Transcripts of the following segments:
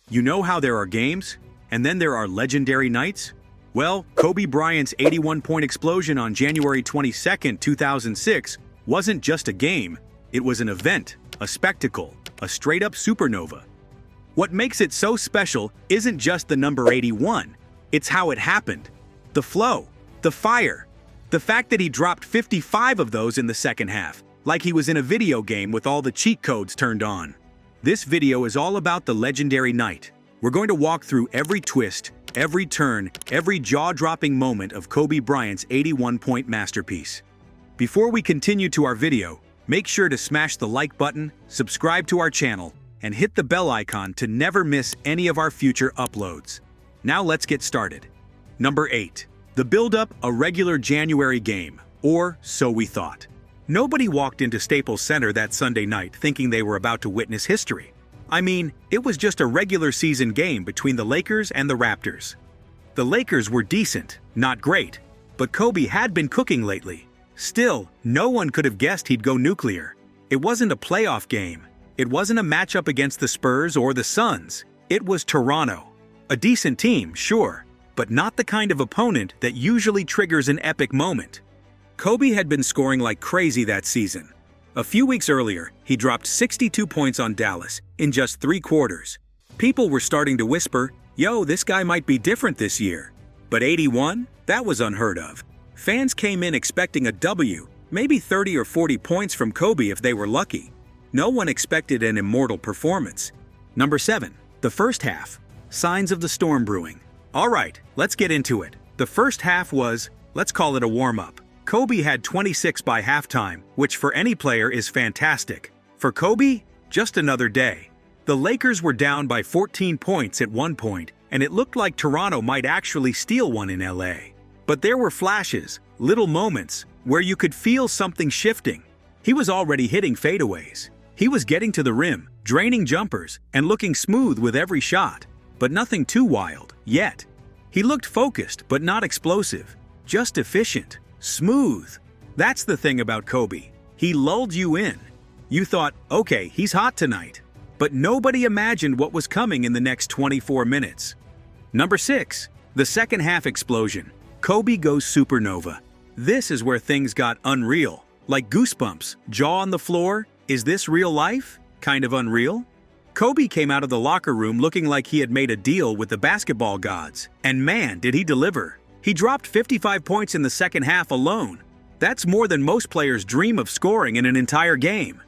You know how there are games, and then there are legendary nights? Well, Kobe Bryant's 81-point explosion on January 22, 2006 wasn't just a game, it was an event, a spectacle, a straight-up supernova. What makes it so special isn't just the number 81, it's how it happened. The flow, the fire, the fact that he dropped 55 of those in the second half, like he was in a video game with all the cheat codes turned on. This video is all about the legendary night. We're going to walk through every twist, every turn, every jaw-dropping moment of Kobe Bryant's 81-point masterpiece. Before we continue to our video, make sure to smash the like button, subscribe to our channel, and hit the bell icon to never miss any of our future uploads. Now let's get started. Number 8. The build-up, a regular January game, or so we thought. Nobody walked into Staples Center that Sunday night thinking they were about to witness history. I mean, it was just a regular season game between the Lakers and the Raptors. The Lakers were decent, not great, but Kobe had been cooking lately. Still, no one could have guessed he'd go nuclear. It wasn't a playoff game. It wasn't a matchup against the Spurs or the Suns. It was Toronto. A decent team, sure, but not the kind of opponent that usually triggers an epic moment. Kobe had been scoring like crazy that season. A few weeks earlier, he dropped 62 points on Dallas in just 3 quarters. People were starting to whisper, yo, this guy might be different this year. But 81? That was unheard of. Fans came in expecting a W, maybe 30 or 40 points from Kobe if they were lucky. No one expected an immortal performance. Number 7. The first half. Signs of the storm brewing. All right, let's get into it. The first half was, let's call it a warm-up. Kobe had 26 by halftime, which for any player is fantastic. For Kobe, just another day. The Lakers were down by 14 points at one point, and it looked like Toronto might actually steal one in LA. But there were flashes, little moments, where you could feel something shifting. He was already hitting fadeaways. He was getting to the rim, draining jumpers, and looking smooth with every shot. But nothing too wild, yet. He looked focused, but not explosive. Just efficient. Smooth. That's the thing about Kobe. He lulled you in. You thought, okay, he's hot tonight. But nobody imagined what was coming in the next 24 minutes. Number 6. The second half explosion. Kobe goes supernova. This is where things got unreal. Like goosebumps, jaw on the floor. Is this real life? Kind of unreal? Kobe came out of the locker room looking like he had made a deal with the basketball gods. And man, did he deliver. He dropped 55 points in the second half alone. That's more than most players dream of scoring in an entire game.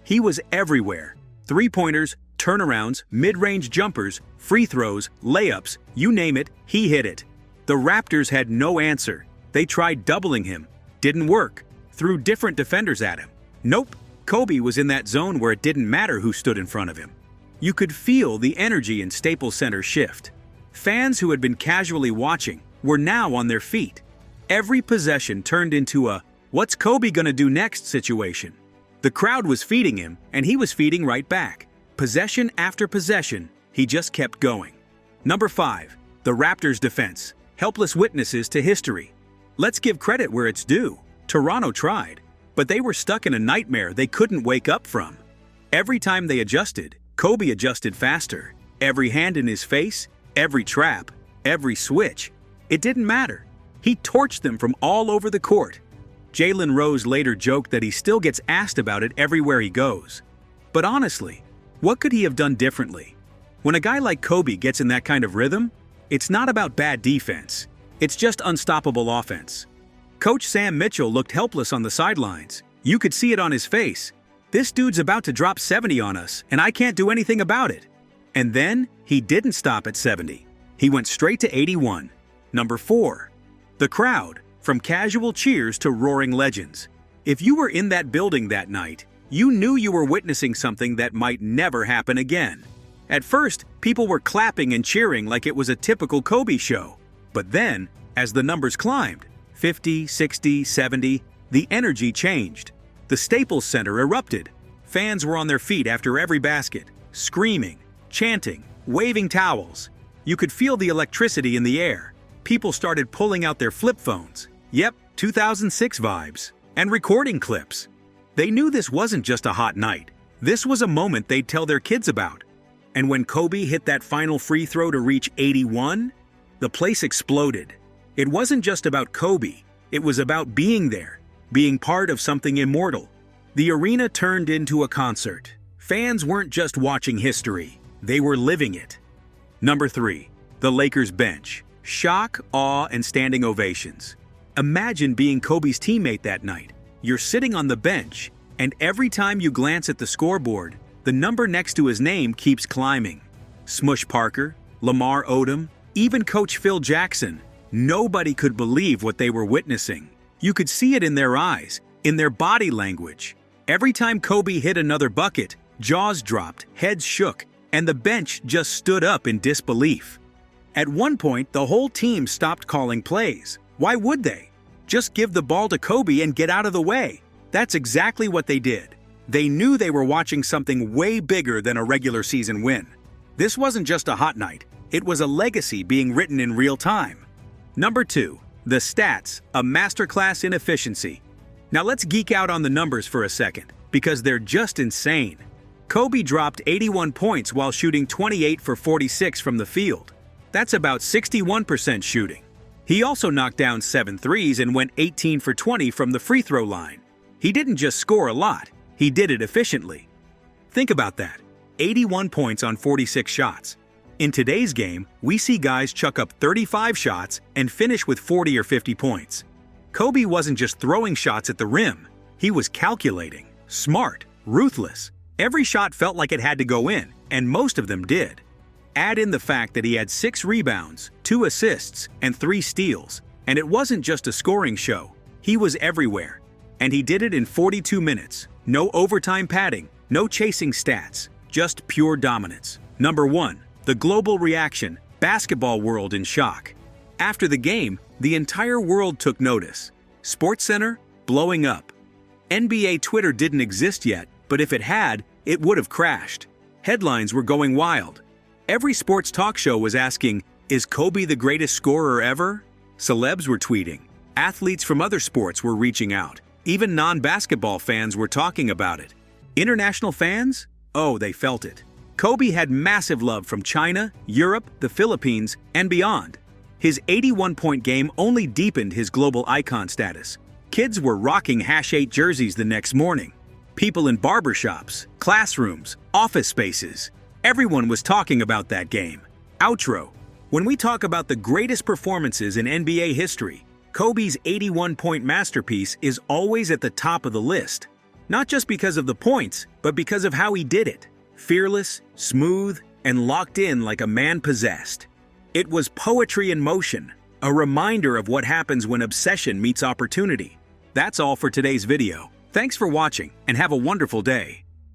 He was everywhere. Three-pointers, turnarounds, mid-range jumpers, free throws, layups, you name it, he hit it. The Raptors had no answer. They tried doubling him. Didn't work. Threw different defenders at him. Nope. Kobe was in that zone where it didn't matter who stood in front of him. You could feel the energy in Staples Center shift. Fans who had been casually watching were now on their feet. Every possession turned into a, what's Kobe gonna do next situation? The crowd was feeding him, and he was feeding right back. Possession after possession, he just kept going. Number 5. The Raptors' defense. Helpless witnesses to history. Let's give credit where it's due. Toronto tried, but they were stuck in a nightmare they couldn't wake up from. Every time they adjusted, Kobe adjusted faster. Every hand in his face, every trap, every switch. It didn't matter. He torched them from all over the court. Jalen Rose later joked that he still gets asked about it everywhere he goes. But honestly, what could he have done differently? When a guy like Kobe gets in that kind of rhythm, it's not about bad defense. It's just unstoppable offense. Coach Sam Mitchell looked helpless on the sidelines. You could see it on his face. This dude's about to drop 70 on us, and I can't do anything about it. And then, he didn't stop at 70. He went straight to 81. Number 4. The crowd, from casual cheers to roaring legends. If you were in that building that night, you knew you were witnessing something that might never happen again. At first, people were clapping and cheering like it was a typical Kobe show. But then, as the numbers climbed, 50, 60, 70, the energy changed. The Staples Center erupted. Fans were on their feet after every basket, screaming, chanting, waving towels. You could feel the electricity in the air. People started pulling out their flip phones. Yep, 2006 vibes. And recording clips. They knew this wasn't just a hot night. This was a moment they'd tell their kids about. And when Kobe hit that final free throw to reach 81, the place exploded. It wasn't just about Kobe, it was about being there, being part of something immortal. The arena turned into a concert. Fans weren't just watching history, they were living it. Number 3. The Lakers bench. Shock, awe, and standing ovations. Imagine being Kobe's teammate that night. You're sitting on the bench, and every time you glance at the scoreboard, the number next to his name keeps climbing. Smush Parker, Lamar Odom, even Coach Phil Jackson. Nobody could believe what they were witnessing. You could see it in their eyes, in their body language. Every time Kobe hit another bucket, jaws dropped, heads shook, and the bench just stood up in disbelief. At one point, the whole team stopped calling plays. Why would they? Just give the ball to Kobe and get out of the way. That's exactly what they did. They knew they were watching something way bigger than a regular season win. This wasn't just a hot night, it was a legacy being written in real time. Number 2. The stats, a masterclass in efficiency. Now let's geek out on the numbers for a second, because they're just insane. Kobe dropped 81 points while shooting 28 for 46 from the field. That's about 61% shooting. He also knocked down 7 threes and went 18 for 20 from the free throw line. He didn't just score a lot, he did it efficiently. Think about that, 81 points on 46 shots. In today's game, we see guys chuck up 35 shots and finish with 40 or 50 points. Kobe wasn't just throwing shots at the rim, he was calculating, smart, ruthless. Every shot felt like it had to go in, and most of them did. Add in the fact that he had 6 rebounds, 2 assists, and 3 steals, and it wasn't just a scoring show. He was everywhere. And he did it in 42 minutes. No overtime padding, no chasing stats, just pure dominance. Number 1. The global reaction, basketball world in shock. After the game, the entire world took notice. SportsCenter, blowing up. NBA Twitter didn't exist yet, but if it had, it would have crashed. Headlines were going wild. Every sports talk show was asking, is Kobe the greatest scorer ever? Celebs were tweeting. Athletes from other sports were reaching out. Even non-basketball fans were talking about it. International fans? Oh, they felt it. Kobe had massive love from China, Europe, the Philippines, and beyond. His 81-point game only deepened his global icon status. Kids were rocking #8 jerseys the next morning. People in barbershops, classrooms, office spaces. Everyone was talking about that game. Outro. When we talk about the greatest performances in NBA history, Kobe's 81-point masterpiece is always at the top of the list. Not just because of the points, but because of how he did it. Fearless, smooth, and locked in like a man possessed. It was poetry in motion, a reminder of what happens when obsession meets opportunity. That's all for today's video. Thanks for watching, and have a wonderful day.